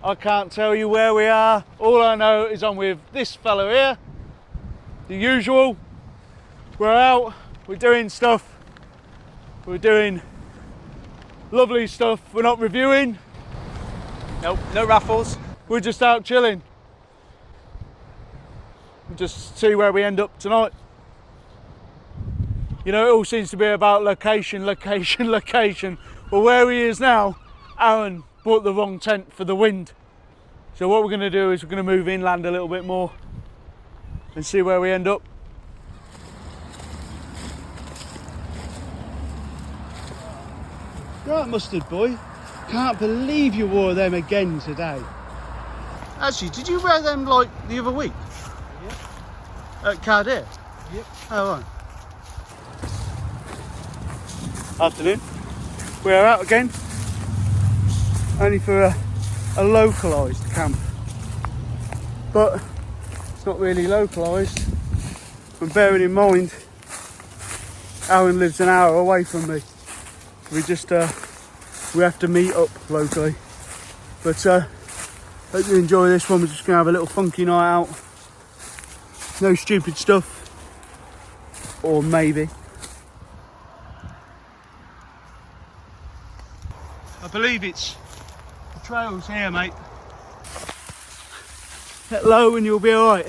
I can't tell you where we are. All I know is I'm with this fella here, the usual. We're out, we're doing stuff, we're doing lovely stuff. We're not reviewing. Nope, no raffles. We're just out chilling. We'll just see where we end up tonight. You know, it all seems to be about location, location, location. Well, where he is now, Aaron bought the wrong tent for the wind. So what we're going to do is we're going to move inland a little bit more and see where we end up. Right, mustard boy. Can't believe you wore them again today. Actually, did you wear them like the other week? Yep. At Cardiff? Yep. Oh, right. Afternoon. We're out again. Only for a localised camp. But it's not really localised. And bearing in mind, Aaron lives an hour away from me. We just we have to meet up locally. But hope you enjoy this one. We're just gonna have a little funky night out. No stupid stuff. Or maybe. I believe it's the trails here, mate. Get low and you'll be alright.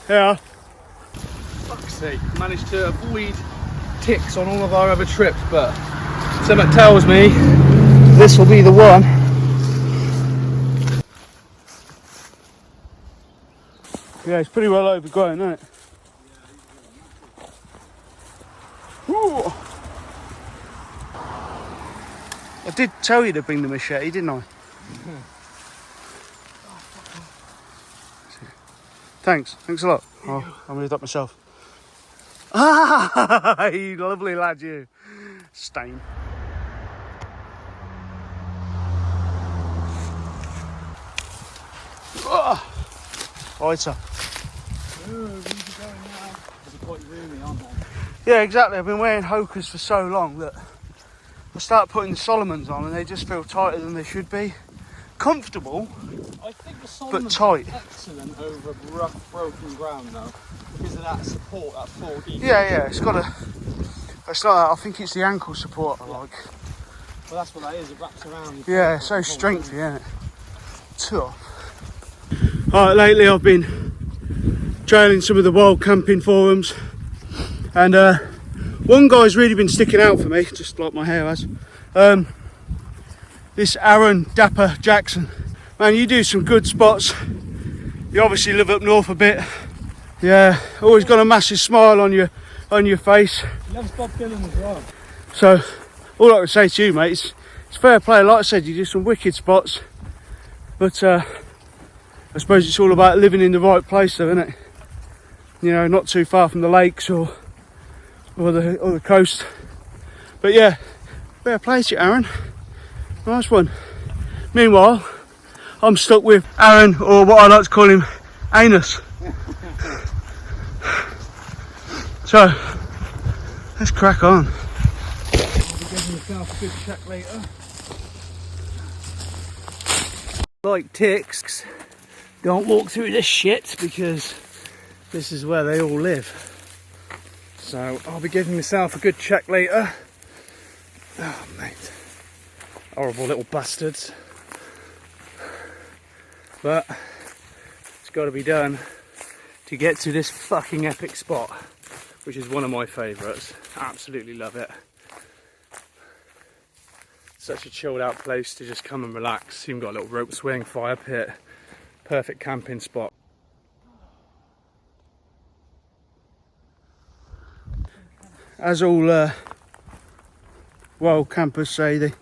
Yeah. Fuck's sake, managed to avoid ticks on all of our other trips, but something tells me this will be the one. Yeah, it's pretty well overgrown, isn't it? Ooh. I did tell you to bring the machete, didn't I? Thanks a lot. I'll move that myself. Ah, you lovely lad, you. Stain. Right, sir. Yeah, exactly. I've been wearing Hokers for so long that I start putting the Solomons on and they just feel tighter than they should be. Comfortable, I think the Solomons but tight. are excellent over rough, broken ground though, because of that support, that 4D. Yeah, it's got a. It's like that. I think it's the ankle support I like. Well, that's what that is. It wraps around. Yeah, so strengthy, isn't it? Tough. Alright, lately I've been trailing some of the wild camping forums, and one guy's really been sticking out for me, just like my hair has. This Aaron Dapper Jackson. Man, you do some good spots. You obviously live up north a bit. Yeah, always got a massive smile on your face. He loves Bob Dylan as well. So, all I would say to you, mate, it's fair play. Like I said, you do some wicked spots, but I suppose it's all about living in the right place, though, isn't it? You know, not too far from the lakes or the coast. But yeah, fair play to you, Aaron. Nice one. Meanwhile, I'm stuck with Aaron, or what I like to call him, Anus. So, let's crack on. I'll be giving myself a good check later. Like ticks, don't walk through this shit because this is where they all live. So I'll be giving myself a good check later. Oh mate, horrible little bastards. But it's got to be done to get to this fucking epic spot, which is one of my favourites. Absolutely love it. Such a chilled out place to just come and relax. Even got a little rope swing, fire pit, perfect camping spot. As all wild campers say, they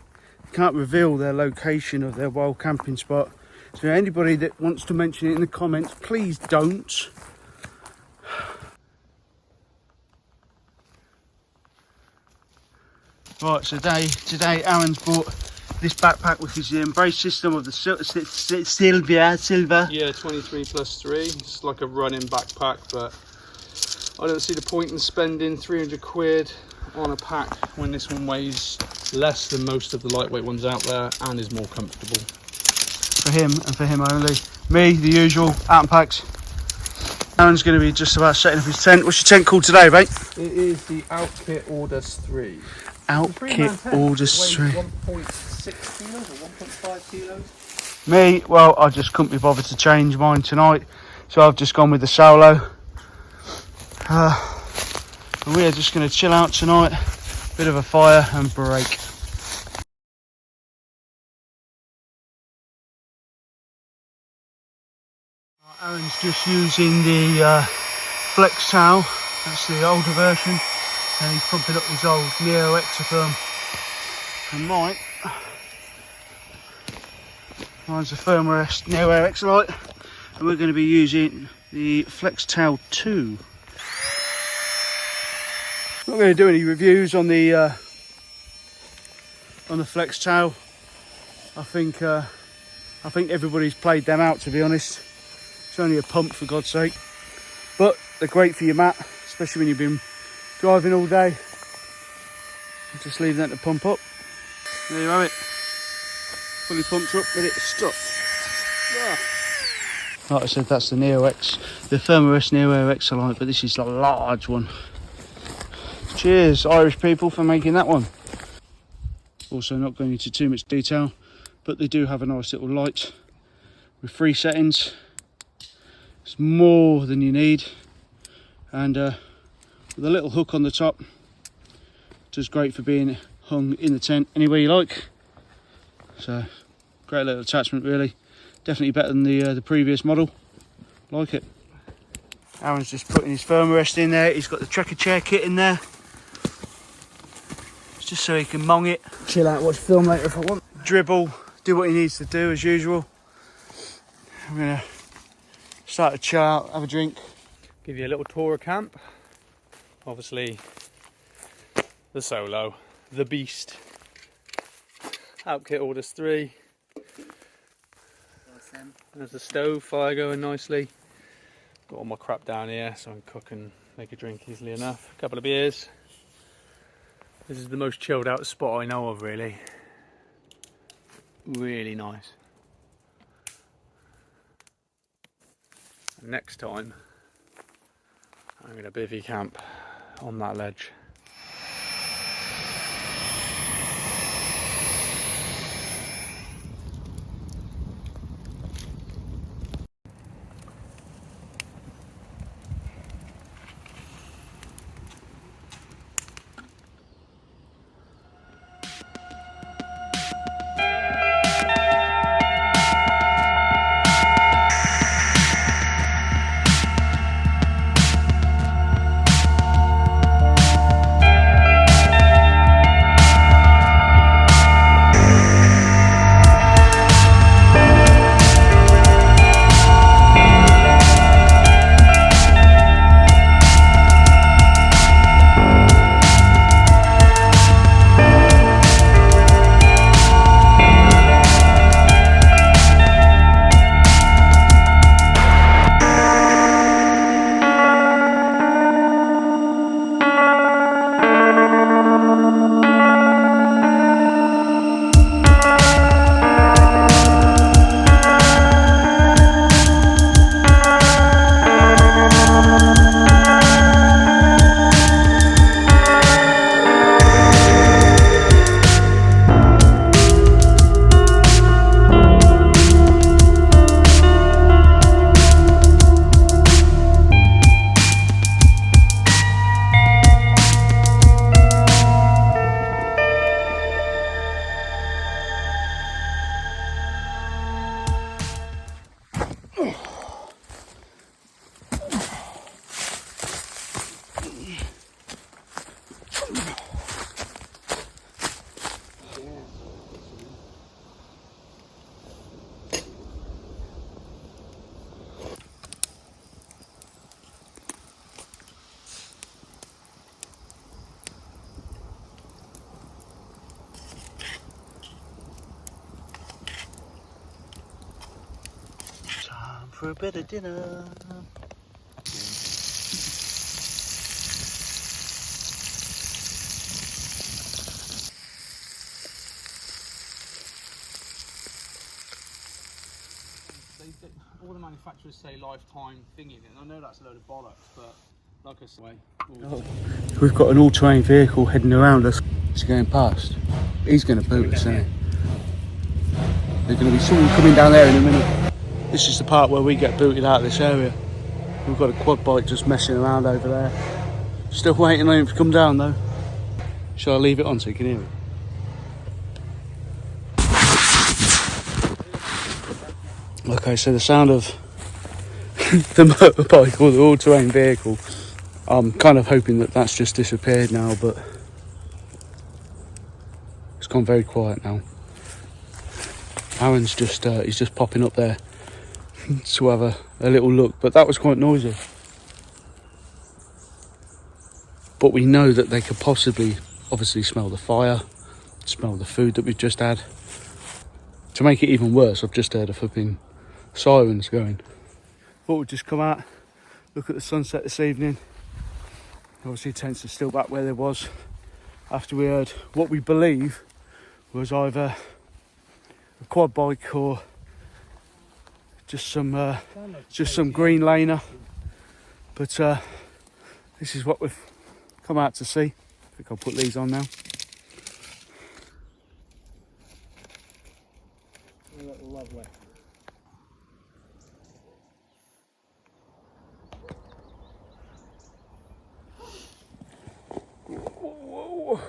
can't reveal their location of their wild camping spot. So anybody that wants to mention it in the comments, please don't. Right, so today Aaron's bought this backpack, which is the embrace system of the silver. Yeah, 23+3. It's like a running backpack, but I don't see the point in spending 300 quid on a pack when this one weighs less than most of the lightweight ones out there, and is more comfortable. For him and for him only. Me, the usual, out and packs. Aaron's going to be just about setting up his tent. What's your tent called today, mate? It is the Outkit Orders 3. Outkit Orders 3. 1.6 kilos or 1.5 kilos. Me, well, I just couldn't be bothered to change mine tonight, so I've just gone with the solo. And we are just going to chill out tonight, bit of a fire and break. Aaron's just using the flex towel, that's the older version, and he's pumping up his old Neo Exotherm. And mine's a firmware Neo Air Exolite, and we're going to be using the Flex Towel 2. I'm not going to do any reviews on the Flex Towel. I think everybody's played them out, to be honest. It's only a pump, for God's sake, but they're great for your mat, especially when you've been driving all day. Just leave that to pump up. There you have it, fully pumped up, let it stop. Like I said, that's the Neo X, the Thermarest Neo Air Exolite, but this is the large one. Cheers, Irish people, for making that one. Also, not going into too much detail, but they do have a nice little light with 3 settings. It's more than you need, and with a little hook on the top, just great for being hung in the tent anywhere you like. So great little attachment, really. Definitely better than the previous model. Like it. Aaron's just putting his firmware in there. He's got the Trekker chair kit in there, just so he can mong it, Chill out, watch film later if I want. dribble, do what he needs to do as usual. I'm gonna start to chill out, have a drink. Give you a little tour of camp. Obviously, the Solo, the Beast. Outkit Orders 3. Awesome. There's the stove, fire going nicely. Got all my crap down here so I can cook and make a drink easily enough. A couple of beers. This is the most chilled out spot I know of, really. Really nice. And next time, I'm going to bivvy camp on that ledge. For a bit of dinner. manufacturers say lifetime thingy, and I know that's a load of bollocks, but like I say, We've got an all-terrain vehicle heading around us. He's going past. He's going to boot us, isn't he? There's going to be someone coming down there in a minute. This is the part where we get booted out of this area. We've got a quad bike just messing around over there. Still waiting on him to come down though. Shall I leave it on so you can hear it? Okay, so the sound of the motorbike or the all-terrain vehicle, I'm kind of hoping that that's just disappeared now, but it's gone very quiet now. Aaron's just, he's just popping up there to have a little look, but that was quite noisy. But we know that they could possibly, obviously, smell the fire, smell the food that we've just had. To make it even worse, I've just heard a flipping sirens going. Thought we'd just come out, look at the sunset this evening. Obviously tents are still back where there was after we heard what we believe was either a quad bike or just some green laner. But this is what we've come out to see. I think I'll put these on now. lovely. Whoa.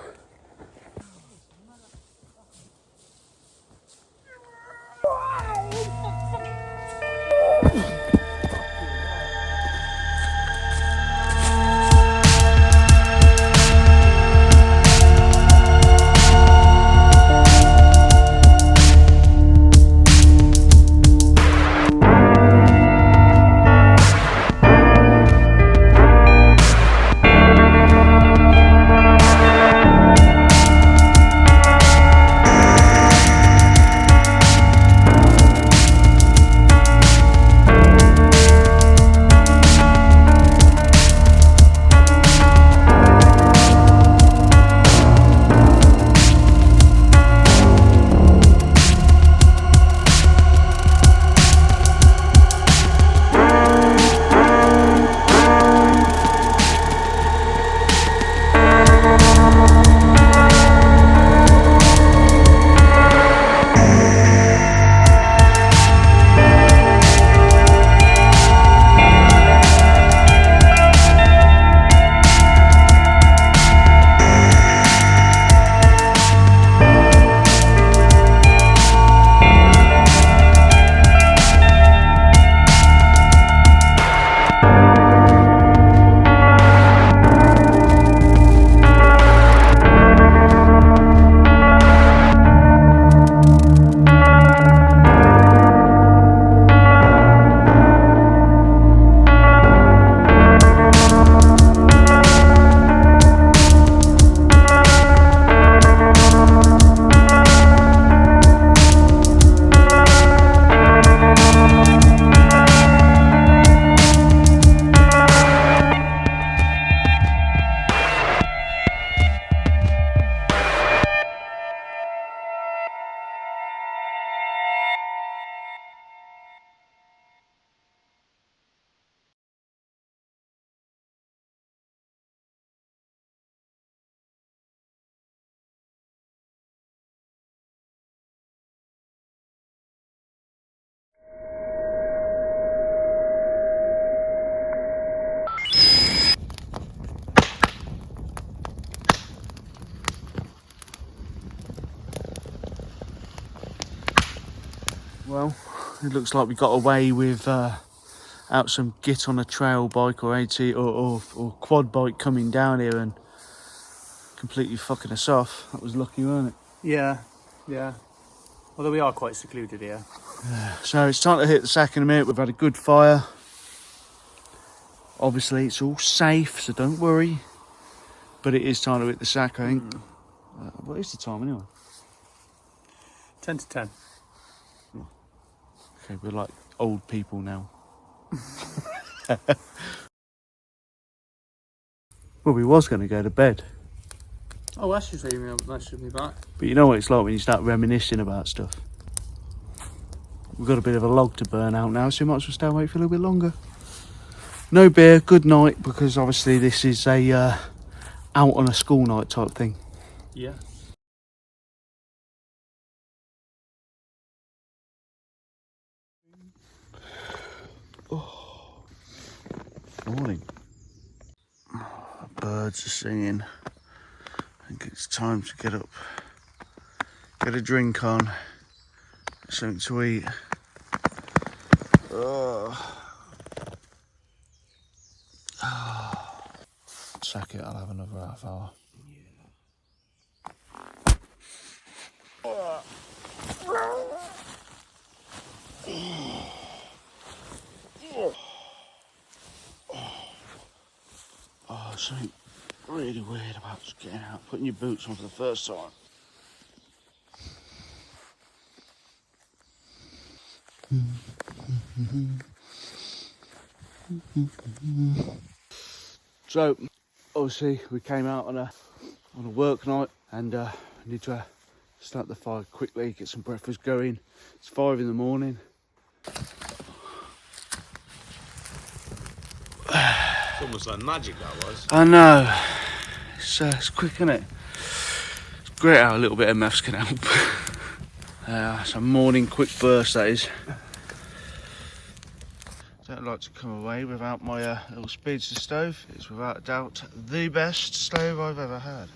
Well, it looks like we got away with out some git on a trail bike or AT or quad bike coming down here and completely fucking us off. That was lucky, wasn't it? Yeah. Although we are quite secluded here. So it's time to hit the sack in a minute. We've had a good fire. Obviously it's all safe, so don't worry. But it is time to hit the sack, I think. What is the time anyway? 10 to 10. Okay, we're like old people now. Well, we was going to go to bed. Oh, that should be back. But you know what it's like when you start reminiscing about stuff. we've got a bit of a log to burn out now, so we might as well stay awake for a little bit longer. No beer, good night, because obviously this is a out on a school night type thing. Yeah. Morning. Oh, the birds are singing. I think it's time to get up, get a drink on, get something to eat. Oh. Sack it, I'll have another half hour. Oh, something really weird about just getting out, putting your boots on for the first time. So, obviously, we came out on a work night, and need to start the fire quickly, get some breakfast going. It's 5 in the morning. It's almost like magic, that was. I know. It's quick, isn't it? It's great how a little bit of maths can help. It's a morning quick burst, that is. Don't like to come away without my little Speedster stove. It's without a doubt the best stove I've ever had.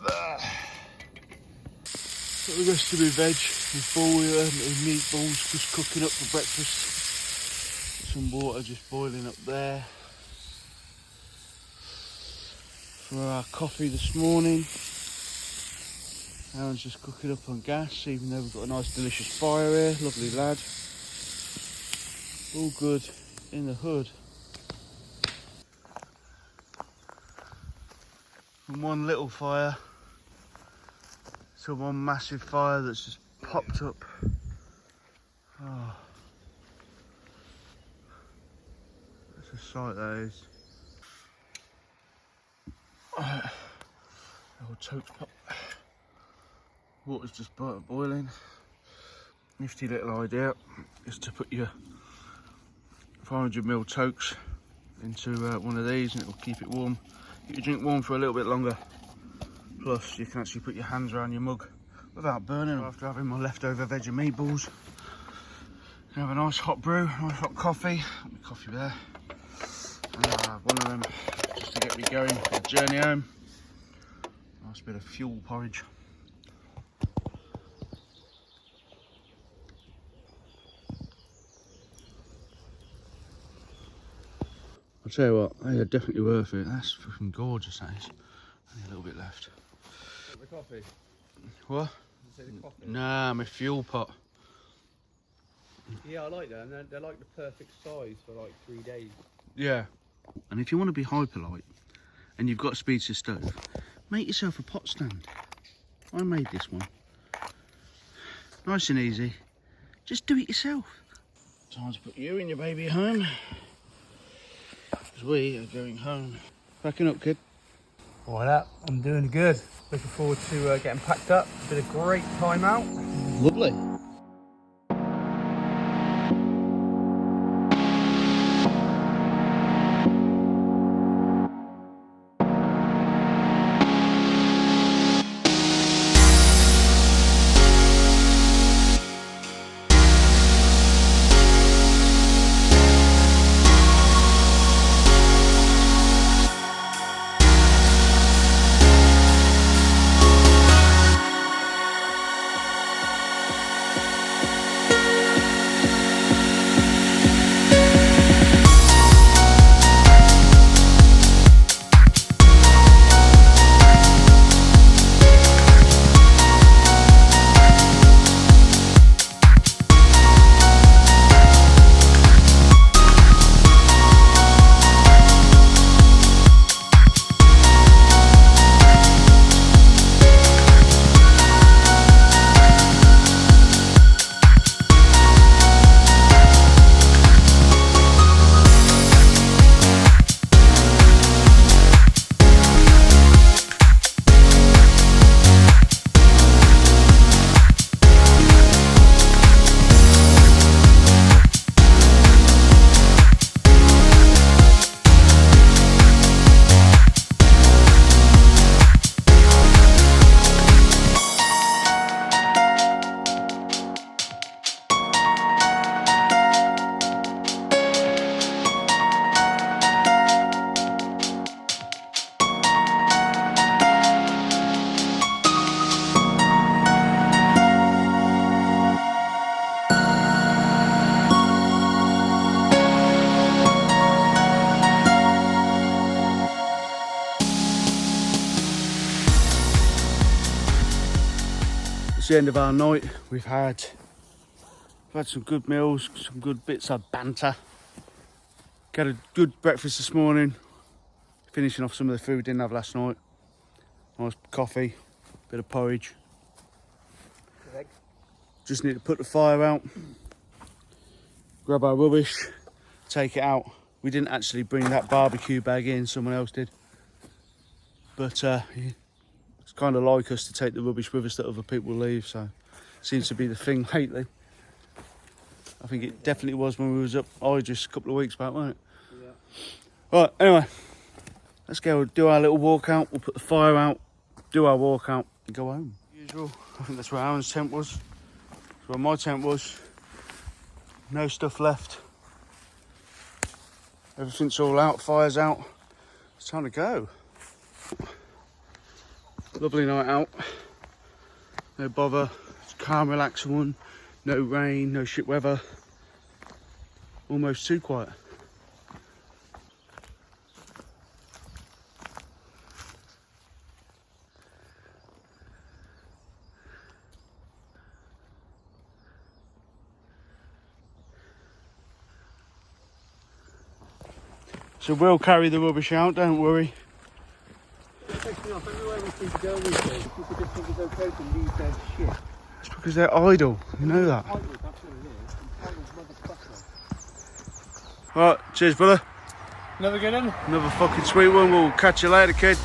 Got the rest of my veg, my meatballs just cooking up for breakfast. Some water just boiling up there. For our coffee this morning. Aaron's just cooking up on gas, even though we've got a nice delicious fire here. Lovely lad. All good in the hood. From one little fire to one massive fire that's just popped up. Oh. That's a sight, that is. Old toast pot. Water's just boiling. Nifty little idea is to put your 500ml toques into one of these, and it will keep it warm. Keep your drink warm for a little bit longer. Plus, you can actually put your hands around your mug without burning them. After having my leftover veg and meatballs, have a nice hot brew, nice hot coffee. Got my coffee there. And one of them just to get me going for the journey home. Nice bit of fuel porridge. I'll tell you what, they are definitely worth it. That's fucking gorgeous, that is. Only a little bit left. The coffee? What? Did you say the coffee? Nah, my fuel pot. Yeah, I like them. They're like the perfect size for like 3 days. Yeah. And if you want to be hyper light and you've got a Speedster stove, make yourself a pot stand. I made this one. Nice and easy. Just do it yourself. Time to put you and your baby home. Because we are going home. Packing up, kid. What up? I'm doing good. Looking forward to getting packed up. Been a great time out. Lovely. the end of our night. We've had some good meals, some good bits of banter. Got a good breakfast this morning, finishing off some of the food we didn't have last night. Nice coffee, bit of porridge. Just need to put the fire out, grab our rubbish, take it out. We didn't actually bring that barbecue bag in, someone else did. But it's kind of like us to take the rubbish with us that other people leave, so seems to be the thing lately. I think it definitely was when we was up just a couple of weeks back, wasn't it? Yeah. Right, anyway, let's go do our little walkout. We'll put the fire out, do our walkout, and go home. Usual, I think that's where Aaron's tent was. That's where my tent was. No stuff left. Everything's all out, fire's out. It's time to go. Lovely night out. No bother. It's a calm, relaxing one. No rain, no shit weather. Almost too quiet. So we'll carry the rubbish out, don't worry. It takes me off everywhere we seem to go these days. People just think it's okay to leave their shit. It's because they're idle, you know that. That's what it is. Right, cheers brother. Another good one? Another fucking sweet one. We'll catch you later, kid.